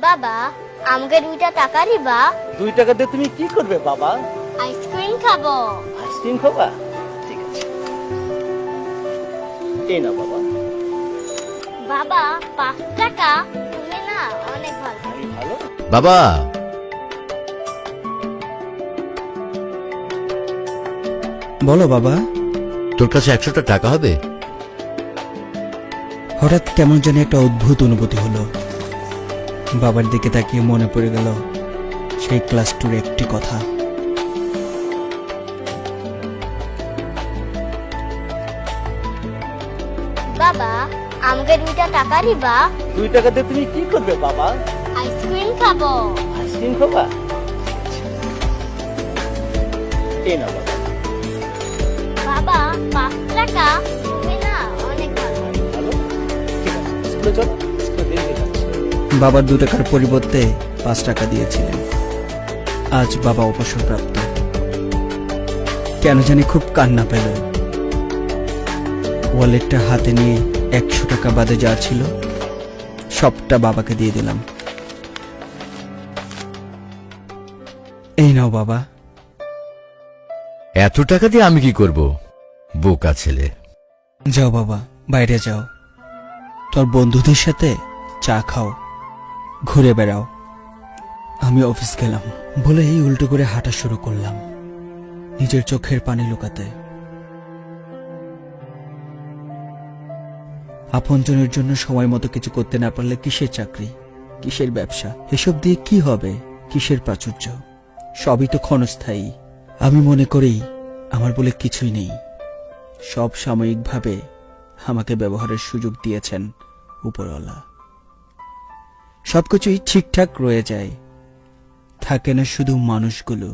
বাবা, আমাকে 2টা টাকা দিবা? 2 টাকা দিয়ে তুমি কি করবে বাবা? আইসক্রিম খাবো। আইসক্রিম খাবা? ঠিক আছে, এই নাও বাবা। বাবা, 5 টাকা? তুমি না অনেক ভালো। আমি ভালো? বাবা, বলো বাবা। তোর কাছে 100টা টাকা হবে? হঠাৎ কেমন জানি একটা অদ্ভুত অনুভূতি হলো। বাবার দিকে তাকিয়ে মনে পড়ে গেল সেই ক্লাস 2-র একটি কথা। বাবা, আমাকে 2টা টাকা দিবা? 2 টাকা দিয়ে তুমি কি করবে বাবা? আইসক্রিম খাবো। আইসক্রিম খাবা? এই নাও বাবা। বাবা, 5 টাকা? তুমি না অনেক ভালো। আমি ভালো? ঠিক আছে, স্কুলে চলো, স্কুলে দেরি হয়ে যাচ্ছে। বাবার 2 টাকার পরিবর্তে 5 টাকা দিয়েছিলেন। আজ বাবা অবসরপ্রাপ্ত। কেন জানি খুব কান্না পেল। ওয়ালেটটা হাতে নিয়ে 100 টাকা বাদে যা ছিল সবটা বাবাকে দিয়ে দিলাম। এই নাও বাবা। এত টাকা দিয়ে আমি কি করব? বোকা ছেলে। যাও বাবা, বাইরে যাও, তোর বন্ধুদের সাথে চা খাও, ঘুরে বেড়াও। আমি অফিস গেলাম বলে এই উল্টো করে হাঁটা শুরু করলাম, নিজের চোখের পানি লুকাতে। আপনজনের জন্য সময় মতো কিছু করতে না পারলে কিসের চাকরি, কিসের ব্যবসা, এসব দিয়ে কি হবে? কিসের প্রাচুর্য? সবই তো ক্ষণস্থায়ী। আমি মনে করি আমার বলে কিছুই নেই, সব সাময়িকভাবে আমাকে ব্যবহারের সুযোগ দিয়েছেন উপরওয়ালা। সবকিছুই ঠিকঠাক রয়ে যায়, থাকে না শুধু মানুষগুলো।